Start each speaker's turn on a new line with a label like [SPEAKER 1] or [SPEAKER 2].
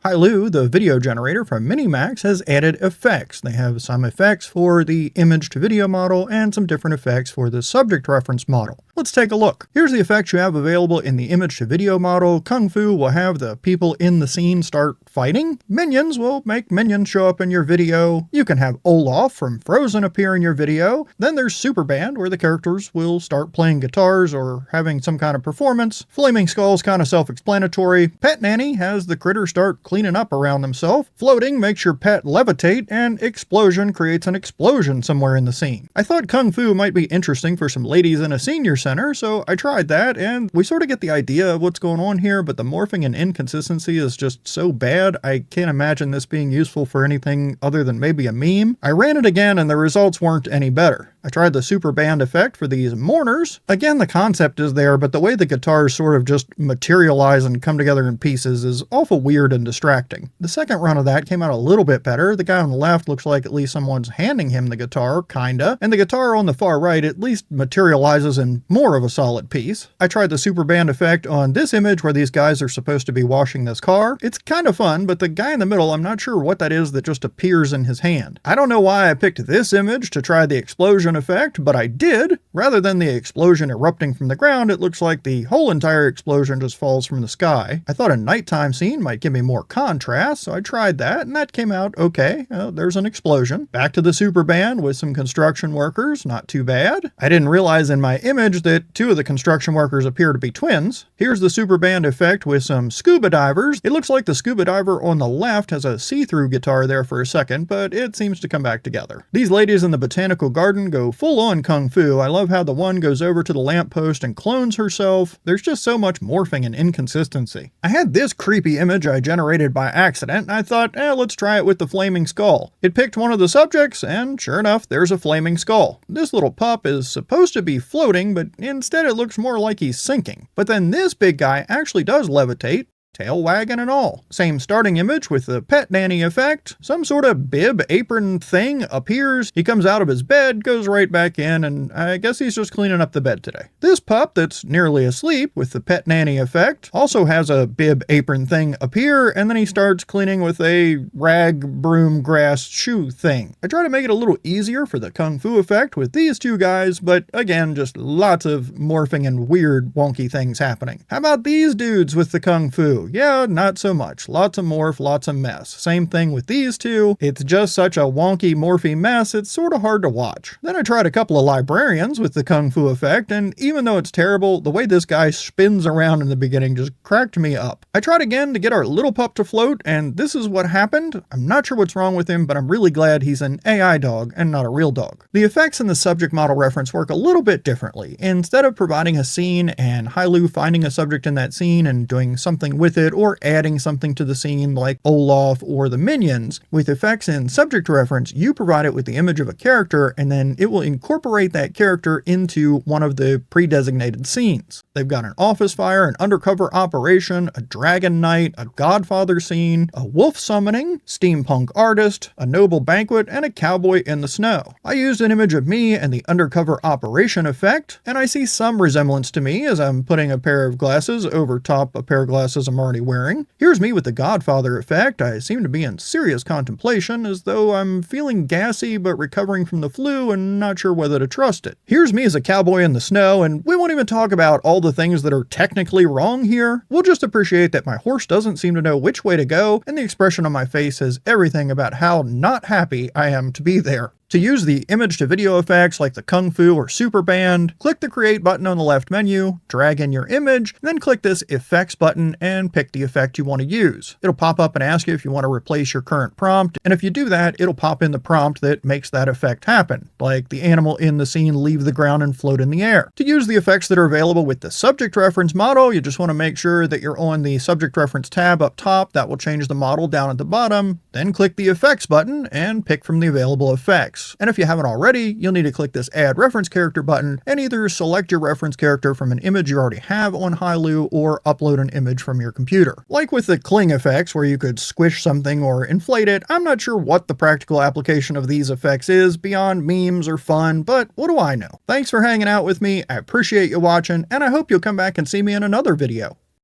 [SPEAKER 1] Hailuo, the video generator from Minimax, has added effects. They have some effects for the image to video model and some different effects for the subject reference model. Let's take a look. Here's the effects you have available in the image to video model. Kung Fu will have the people in the scene start fighting. Minions will make minions show up in your video. You can have Olaf from Frozen appear in your video. Then there's Super Band, where the characters will start playing guitars or having some kind of performance. Flaming Skull's kind of self-explanatory. Pet Nanny has the critter start cleaning up around themselves. Floating makes your pet levitate, and Explosion creates an explosion somewhere in the scene. I thought Kung Fu might be interesting for some ladies in a senior center, so I tried that, and we sort of get the idea of what's going on here, but the morphing and inconsistency is just so bad, I can't imagine this being useful for anything other than maybe a meme. I ran it again, and the results weren't any better. I tried the Super Band effect for these mourners. Again, the concept is there, but the way the guitars sort of just materialize and come together in pieces is awful weird and distracting. The second run of that came out a little bit better. The guy on the left looks like at least someone's handing him the guitar, kinda, and the guitar on the far right at least materializes in more of a solid piece. I tried the Super Band effect on this image where these guys are supposed to be washing this car. It's kind of fun, but the guy in the middle, I'm not sure what that is that just appears in his hand. I don't know why I picked this image to try the explosion effect, but I did. Rather than the explosion erupting from the ground, it looks like the whole entire explosion just falls from the sky. I thought a nighttime scene might give me more contrast, so I tried that, and that came out okay. There's an explosion. Back to the Super Band with some construction workers, not too bad. I didn't realize in my image that two of the construction workers appear to be twins. Here's the Super Band effect with some scuba divers. It looks like the scuba diver on the left has a see-through guitar there for a second, but it seems to come back together. These ladies in the botanical garden go full-on Kung Fu. I love how the one goes over to the lamppost and clones herself. There's just so much morphing and inconsistency. I had this creepy image I generated by accident, and I thought, let's try it with the flaming skull. It picked one of the subjects, and sure enough, there's a flaming skull. This little pup is supposed to be floating, but instead it looks more like he's sinking. But then this big guy actually does levitate, tail wagging and all. Same starting image with the pet nanny effect. Some sort of bib apron thing appears. He comes out of his bed, goes right back in, and I guess he's just cleaning up the bed today. This pup that's nearly asleep with the pet nanny effect also has a bib apron thing appear, and then he starts cleaning with a rag broom grass shoe thing. I try to make it a little easier for the Kung Fu effect with these two guys, but again, just lots of morphing and weird wonky things happening. How about these dudes with the Kung Fu? Yeah, not so much. Lots of morph, lots of mess. Same thing with these two. It's just such a wonky, morphy mess, it's sort of hard to watch. Then I tried a couple of librarians with the Kung Fu effect, and even though it's terrible, the way this guy spins around in the beginning just cracked me up. I tried again to get our little pup to float, and this is what happened. I'm not sure what's wrong with him, but I'm really glad he's an AI dog and not a real dog. The effects in the subject model reference work a little bit differently. Instead of providing a scene and Hailuo finding a subject in that scene and doing something with it, or adding something to the scene like Olaf or the minions, with effects in subject reference, you provide it with the image of a character, and then it will incorporate that character into one of the pre-designated scenes. They've got an office fire, an undercover operation, a dragon knight, a godfather scene, a wolf summoning, steampunk artist, a noble banquet, and a cowboy in the snow. I used an image of me and the undercover operation effect, and I see some resemblance to me as I'm putting a pair of glasses over top a pair of glasses I'm already wearing. Here's me with the Godfather effect. I seem to be in serious contemplation, as though I'm feeling gassy but recovering from the flu and not sure whether to trust it. Here's me as a cowboy in the snow, and we won't even talk about all the things that are technically wrong here. We'll just appreciate that my horse doesn't seem to know which way to go, and the expression on my face says everything about how not happy I am to be there. To use the image to video effects like the Kung Fu or Super Band, click the Create button on the left menu, drag in your image, then click this Effects button and pick the effect you want to use. It'll pop up and ask you if you want to replace your current prompt, and if you do that, it'll pop in the prompt that makes that effect happen, like the animal in the scene leave the ground and float in the air. To use the effects that are available with the subject reference model, you just want to make sure that you're on the subject reference tab up top. That will change the model down at the bottom. Then click the Effects button and pick from the available effects. And if you haven't already, you'll need to click this Add Reference Character button and either select your reference character from an image you already have on Hailuo or upload an image from your computer. Like with the cling effects where you could squish something or inflate it, I'm not sure what the practical application of these effects is beyond memes or fun, but what do I know? Thanks for hanging out with me, I appreciate you watching, and I hope you'll come back and see me in another video.